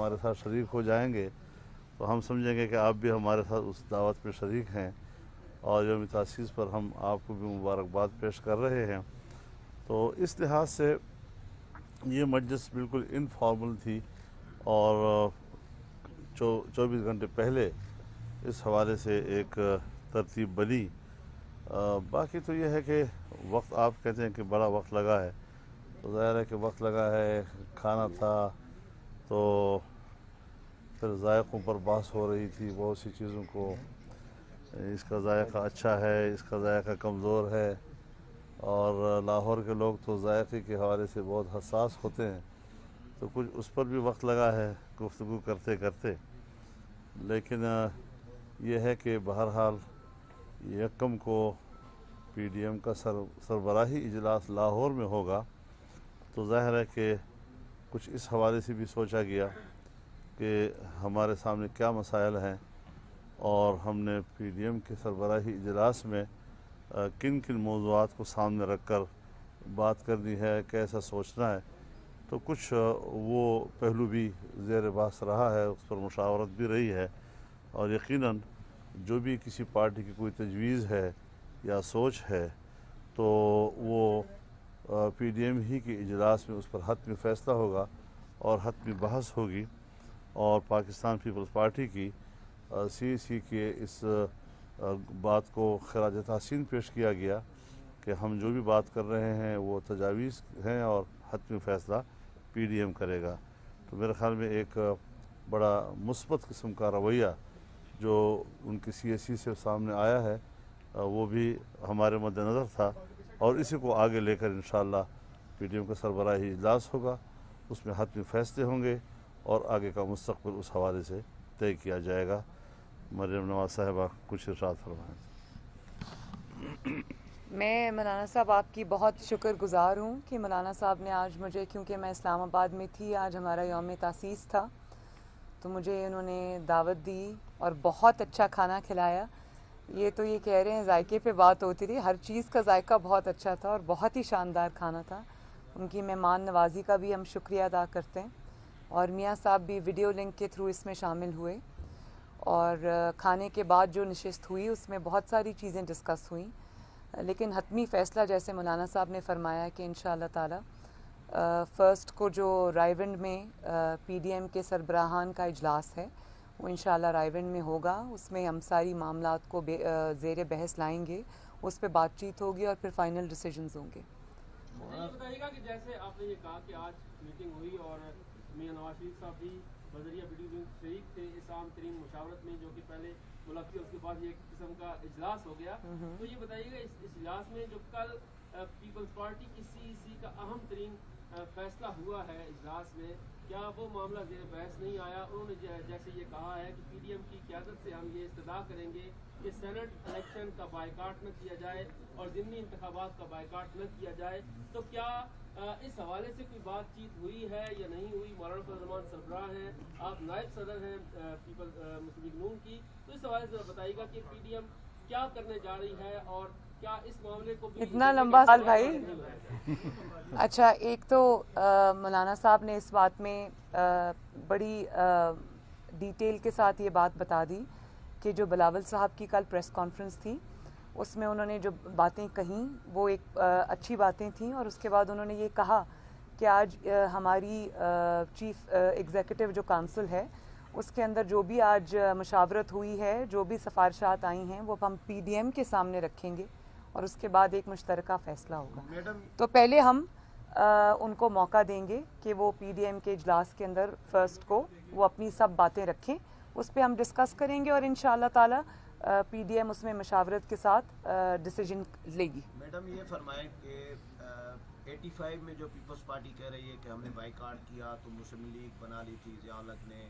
हमारे साथ शरीक हो जाएंगे तो हम समझेंगे कि आप भी हमारे साथ उस दावत में शरीक हैं और यौम तासीस पर हम आपको भी मुबारकबाद पेश कर रहे हैं। तो इस लिहाज से ये मजलिस बिल्कुल इनफॉर्मल थी और 24 घंटे पहले इस हवाले से एक तरतीब बनी। बाकी तो ये है कि वक्त, आप कहते हैं कि बड़ा वक्त लगा है, तो ज़ाहिर है कि वक्त लगा है। खाना था तो फिर ज़ायक़ों पर बहस हो रही थी, बहुत सी चीज़ों को, इसका ज़ायक़ा अच्छा है, इसका ज़ायक़ा कमज़ोर है, और लाहौर के लोग तो ज़ायक़े के हवाले से बहुत हसास होते हैं, तो कुछ उस पर भी वक्त लगा है गुफ्तगू करते करते। लेकिन यह है कि बहरहाल यकम को PDM का सरबराही इजलास लाहौर में होगा, तो ज़ाहिर है कि कुछ इस हवाले से भी सोचा गया कि हमारे सामने क्या मसाइल हैं और हमने PDM के सरबराही इजलास में किन किन मौज़ूआत को सामने रख कर बात करनी है, कैसा सोचना है। तो कुछ वो पहलू भी ज़ेर बहस रहा है, उस पर मुशावरत भी रही है, और यकीनन जो भी किसी पार्टी की कोई तजवीज़ है या सोच है तो वो PDM ही के इजलास में उस पर हतमी फ़ैसला होगा और हतमी बहस होगी। और पाकिस्तान पीपल्स पार्टी की CEC के इस बात को खराज तहसीन पेश किया गया कि हम जो भी बात कर रहे हैं वो तजावीज़ हैं और हतमी फ़ैसला PDM करेगा। तो मेरे ख़्याल में एक बड़ा मुस्बत किस्म का रवैया जो उनकी CEC से सामने आया है वो भी हमारे मद्देनज़र था, और इसी को आगे लेकर इंशाअल्लाह PDM का सरबराही इजलास होगा, उसमें हतमी फ़ैसले होंगे और आगे का मुस्तक़बिल उस हवाले से तय किया जाएगा। मरियम नवाज़ साहिबा कुछ इरशाद फरमाएं। मैं मौलाना साहब आपकी बहुत शुक्रगुज़ार हूँ कि मौलाना साहब ने आज मुझे, क्योंकि मैं इस्लामाबाद में थी, आज हमारा यौम तासीस था, तो मुझे उन्होंने दावत दी और बहुत अच्छा खाना खिलाया। ये तो ये कह रहे हैं जायके पे बात होती थी, हर चीज़ का जायका बहुत अच्छा था और बहुत ही शानदार खाना था। उनकी मेहमान नवाजी का भी हम शुक्रिया अदा करते हैं, और मियाँ साहब भी वीडियो लिंक के थ्रू इसमें शामिल हुए, और खाने के बाद जो नशिस्त हुई उसमें बहुत सारी चीज़ें डिस्कस हुई, लेकिन हतमी फ़ैसला जैसे मौलाना साहब ने फरमाया कि इंशाअल्लाह ताला फ़र्स्ट को जो रायविंड में PDM के सरबराहान का इजलास है वो इंशाअल्लाह रायविंड में होगा। उसमें हम सारी मामलात को ज़ेर बहस लाएंगे, उस पर बातचीत होगी और फिर फ़ाइनल डिसीजंस होंगे। ये बताइएगा कि जैसे आपने ये कहा कि आज मीटिंग हुई और मियां नवाज शरीफ साहब भी बजरिया वीडियो लिंक शरीक थे इस आम तरीन मुशावरत में जो कि पहले मुलाकात, उसके बाद ये एक किस्म का इजलास हो गया। तो ये बताइएगा इस इजलास में जो कल पीपल्स पार्टी की CEC का अहम तरीन फैसला हुआ है इजलास में, क्या वो मामला ज़ेर बहस नहीं आया? उन्होंने जैसे ये कहा है कि PDM की क़यादत से हम ये इस्तदा करेंगे कि सेनेट इलेक्शन का बायकाट न किया जाए और ज़िमनी इंतखाबात का बायकाट न किया जाए। तो क्या इस हवाले से कोई बातचीत हुई है या नहीं हुई? मौलाना फजल सरबराह हैं, आप नायब सदर हैं पीपल मुस्लिम लीग नून की, तो इस हवाले से बताइएगा कि PDM क्या करने जा रही है और क्या इस मामले को भी इतना लंबा साल भाई। अच्छा, एक तो मौलाना साहब ने इस बात में बड़ी डिटेल के साथ ये बात बता दी कि जो बिलावल साहब की कल प्रेस कॉन्फ्रेंस थी उसमें उन्होंने जो बातें कहीं वो एक अच्छी बातें थीं, और उसके बाद उन्होंने ये कहा कि आज हमारी चीफ एग्जीक्यूटिव जो काउंसिल है उसके अंदर जो भी आज मशावरत हुई है, जो भी सिफारिशात आई हैं वो हम PDM के सामने रखेंगे और उसके बाद एक मुश्तरका फ़ैसला होगा। तो पहले हम उनको मौका देंगे कि वो PDM के इजलास के अंदर फ़र्स्ट को वो अपनी सब बातें रखें, उस पर हम डिस्कस करेंगे और इंशाअल्लाह ताला PDM उसमें मशावरत के साथ डिसीजन लेगी। मैडम ये फरमाएं कि 85 में जो पीपल्स पार्टी कह रही है कि हमने बाइकाट किया तो मुस्लिम लीग बना ली थी ज़ियाउल ने,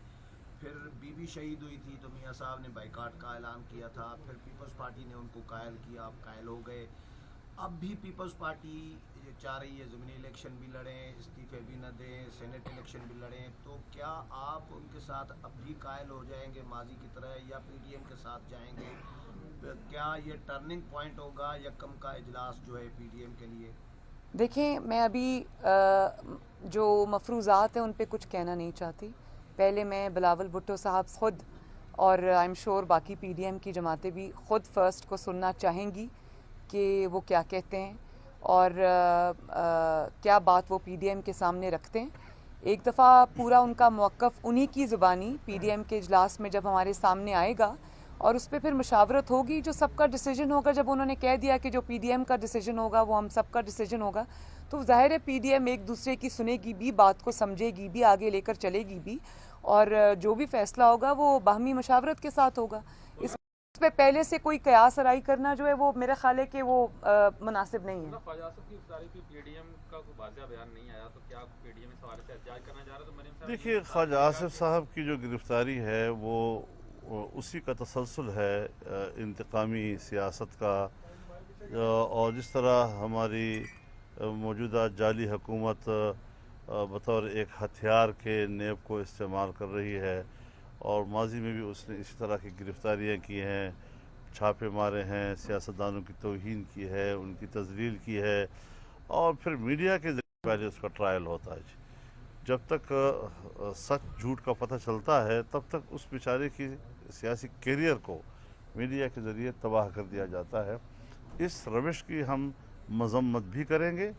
फिर बीबी शहीद हुई थी तो मियाँ साहब ने बाइकाट का ऐलान किया था, फिर पीपल्स पार्टी ने उनको कायल किया, आप कायल हो गए। अब भी पीपल्स पार्टी चाह रही है ज़मीनी इलेक्शन भी लड़ें, इस्तीफे भी न दें, सेनेट इलेक्शन भी लड़ें, तो क्या आप उनके साथ अब भी कायल हो जाएंगे माजी की तरह या PDM के साथ जाएंगे? क्या ये टर्निंग पॉइंट होगा यकम का इजलास जो है PDM के लिए? देखिए, मैं अभी जो मफरूज़ात हैं उन पे कुछ कहना नहीं चाहती, पहले मैं बिलावल भुट्टो साहब ख़ुद और आई एम श्योर बाकी PDM की जमातें भी ख़ुद फर्स्ट को सुनना चाहेंगी कि वो क्या कहते हैं और क्या बात वो PDM के सामने रखते हैं। एक दफ़ा पूरा उनका मौक़िफ़ उन्हीं की ज़ुबानी PDM के इजलास में जब हमारे सामने आएगा और उस पर फिर मुशावरत होगी, जो सबका डिसीजन होगा। जब उन्होंने कह दिया कि जो PDM का डिसीजन होगा वो हम सबका डिसीजन होगा, तो ज़ाहिर है PDM एक दूसरे की सुनेगी भी, बात को समझेगी भी, आगे लेकर चलेगी भी, और जो भी फैसला होगा वो बाहमी मशावरत के साथ होगा। इस पे पहले से कोई कयास आराई करना जो है वो मेरा ख्याल है कि वो मुनासिब नहीं है। ख्वाजा आसिफ की गिरफ्तारी पे PDM का कोई वाज़ेह बयान नहीं आया, तो क्या PDM इस हवाले से एहतजाज करना चाह रहा है? तो मरीम साहब देखिए, ख्वाजा आसिफ साहब की जो गिरफ्तारी है वो उसी का तसलसल है इंतकामी सियासत का, और जिस तरह हमारी मौजूदा जाली हुकूमत बतौर एक हथियार के नेब को इस्तेमाल कर रही है, और माजी में भी उसने इसी तरह की गिरफ्तारियाँ की हैं, छापे मारे हैं, सियासतदानों की तौहीन की है, उनकी तजलील की है, और फिर मीडिया के ज़रिए पहले उसका ट्रायल होता है। जब तक सच झूठ का पता चलता है तब तक उस बेचारे की सियासी कैरियर को मीडिया के ज़रिए तबाह कर दिया जाता है। इस रविश की हम मजम्मत भी करेंगे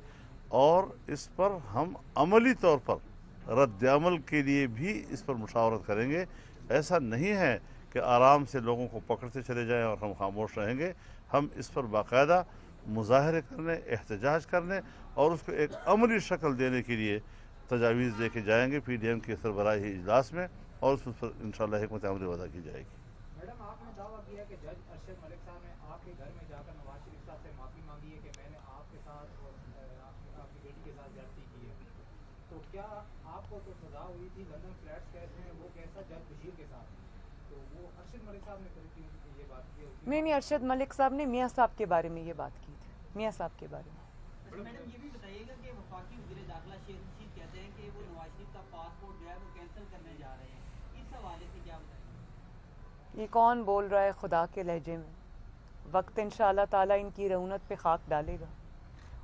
और इस पर हम अमली तौर पर रद्द-ए-अमल के लिए भी इस पर मुशावरत करेंगे। ऐसा नहीं है कि आराम से लोगों को पकड़ते चले जाएं और हम खामोश रहेंगे। हम इस पर बाकायदा मुजाहरे करने, एहतजाज करने और उसको एक अमली शक्ल देने के लिए तजावीज़ लेके जाएंगे PDM के सरबराही इजलास में, और उस पर इंशाअल्लाह हिकमत अमली वदा की जाएगी। मैडम, आपने दावा किया कि जज अरशद मलिक साहब ने आपके घर में जाकर नवाज शरीफ साहब से माफ़ी मांगी है कि मैंने आपके साथ और आपकी बेटी के साथ ज्यादती की है, तो क्या आपको तो सजा हुई थी लंदन फ्लैट्स केस में, वो केस था जज बशीर के साथ, तो वो अरशद मलिक साहब ने फिर क्यों ये बात की? नहीं, अरशद मलिक साहब ने मियाँ साहब के बारे में ये बात की थी, मियाँ साहब के बारे में। मैडम, ये भी बताइएगा कि वफाकी वज़ीर दाखिला शेर रशीद कहते हैं कि वो नवाज शरीफ का पासपोर्ट जो है वो कैंसिल करने जा रहे हैं, इस हवाले से क्या बताएंगे? ये कौन बोल रहा है खुदा के लहजे में? वक्त इंशाअल्लाह ताला इनकी रऊनत पे खाक डालेगा,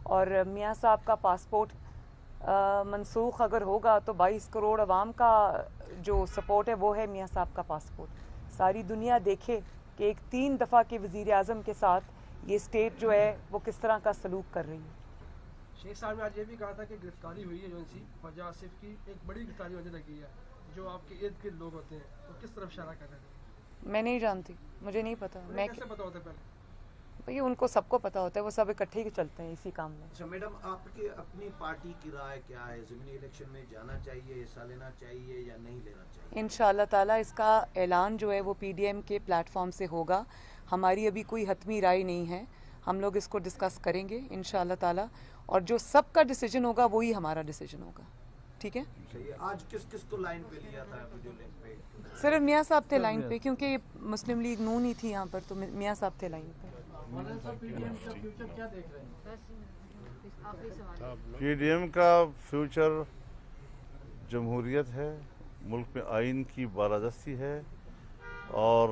और मियाँ साहब का पासपोर्ट मनसूख अगर होगा तो 22 करोड़ अवाम का जो सपोर्ट है वो है मियाँ साहब का पासपोर्ट। सारी दुनिया देखे कि एक 3 दफ़ा के वज़ीर आज़म के साथ ये स्टेट जो है वो किस तरह का सलूक कर रही है। शेख साहब ने आज ये भी कहा था कि गिरफ्तारी हुई है जो सी ख्वाजा आसिफ की, एक बड़ी गिरफ्तारी होने लगी है। जो आपके इर्द गिर्द लोग होते हैं वो किस तरफ इशारा कर रहे हैं? मैं नहीं जानती, मुझे नहीं पता। मैं कैसे पता होता है पहले? भैया उनको सबको पता होता है, वो सब इकट्ठे ही चलते हैं इसी काम में। अच्छा मैडम, आपकी अपनी पार्टी की राय क्या है? ज़मीनी इलेक्शन में जाना चाहिए, हिस्सा लेना चाहिए या नहीं लेना चाहिए? इंशाअल्लाह ताला इसका ऐलान जो है वो PDM के प्लेटफॉर्म से होगा। हमारी अभी कोई हतमी राय नहीं है, हम लोग इसको डिस्कस करेंगे इंशाअल्लाह ताला, और जो सबका डिसीजन होगा वही हमारा डिसीजन होगा। ठीक है? सही है। आज किस किस को लाइन पे लिया था वीडियो लिंक पे? सिर्फ मियाँ साहब थे लाइन पे, क्योंकि मुस्लिम लीग नून ही थी यहाँ पर, तो मियाँ साहब थे लाइन पे। PDM का फ्यूचर जमहूरियत है, मुल्क में आइन की बालादस्ती है, और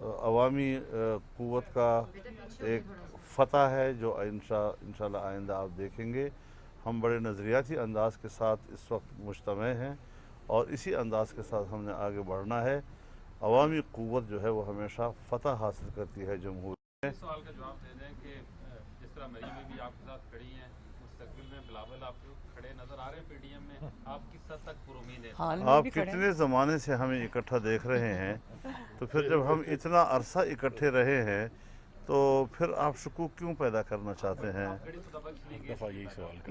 अवामी क़ुव्वत का एक फ़तह है जो इंशाअल्लाह आइंदा आप देखेंगे। हम बड़े नज़रियाती अंदाज के साथ इस वक्त मुज्तमे हैं और इसी अंदाज के साथ हमने आगे बढ़ना है। अवामी क़ुव्वत जो है वो हमेशा फ़तह हासिल करती है जमहूरियत में। सवाल का जवाब दे दें कि जिस तरह मरीम भी आपके साथ खड़ी हैं, मुस्तकबिल में बिलावल आप खड़े नजर आ रहे हैं PDM में, आप किस हद तक पुरुमीद हैं? हाल में आप भी खड़े हैं। कितने ज़माने से हमें इकट्ठा देख रहे हैं, तो फिर जब हम इतना अरसा इकट्ठे रहे हैं तो फिर आप शकूक क्यों पैदा करना चाहते हैं?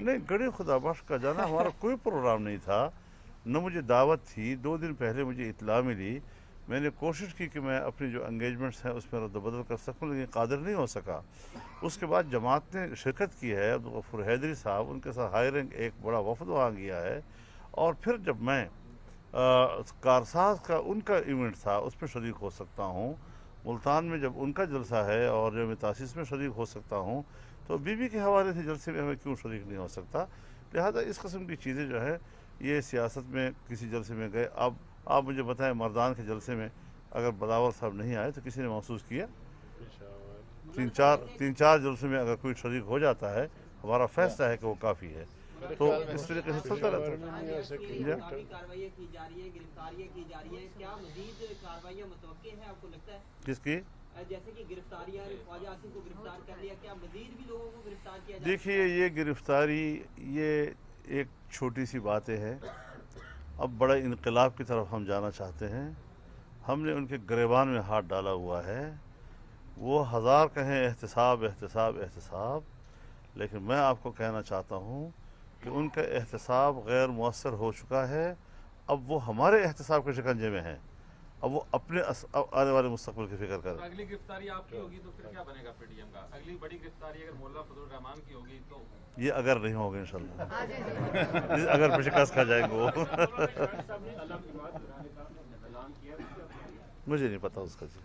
नहीं, गड़ी खुदाबख्श का जाना हमारा कोई प्रोग्राम नहीं था, न मुझे दावत थी। 2 दिन पहले मुझे इत्तला मिली, मैंने कोशिश की कि मैं अपनी जो एंगेजमेंट्स हैं उसमें रद्द-बदल कर सकूं, लेकिन कादिर नहीं हो सका। उसके बाद जमात ने शिरकत की है, अब्दुल गफूर हैदरी साहब, उनके साथ हाई रैंक एक बड़ा वफद वहाँ गया है, और फिर जब मैं कारसाज का उनका इवेंट था उस पर शरीक हो सकता हूँ, मुल्तान में जब उनका जलसा है और जब मैं तासीस में शरीक हो सकता हूँ, तो बीबी के हवाले से जलसे में हमें क्यों शरीक नहीं हो सकता? लिहाजा इस किस्म की चीज़ें जो है ये सियासत में किसी जलसे में गए। अब आप मुझे बताएं, मर्दान के जलसे में अगर बिलावल साहब नहीं आए तो किसी ने महसूस किया? 3-4 जलसे में अगर कोई शरीक हो जाता है, हमारा फैसला है कि वो काफ़ी है। तो इस तरीके से चलता रहता है। काफी कार्रवाइयाँ की जा रही है, गिरफ्तारियाँ की जा रही है, क्या मजीद कार्रवाइयाँ मुतवक्के हैं आपको लगता है? किसकी? जैसे कि गिरफ्तारियाँ, ख्वाजा आसिफ को गिरफ्तार कर लिया, क्या मजीद भी लोगों को गिरफ्तार किया जा? देखिए, ये गिरफ्तारी ये एक छोटी सी बातें है। अब बड़ा इनकलाब की तरफ हम जाना चाहते हैं। हमने उनके गिरेबान में हाथ डाला हुआ है। वो हज़ार कहें एहतसाब एहतसाब एहतसाब, लेकिन मैं आपको कहना चाहता हूँ कि उनका एहतसाब गैर मुअस्सर हो चुका है। अब वो हमारे एहतसाब के शिकंजे में हैं। अब वो अपने आने वाले मुस्तकबिल की फिक्र करें। अगली गिरफ्तारी आपकी होगी तो फिर क्या बनेगा पीडीएम का? अगली बड़ी गिरफ्तारी अगर मोल्ला फजल रहमान की होगी तो ये अगर नहीं होगा इंशाल्लाह, अगर पे शिकस्त खा जाएंगे वो। मुझे नहीं पता उसका जी।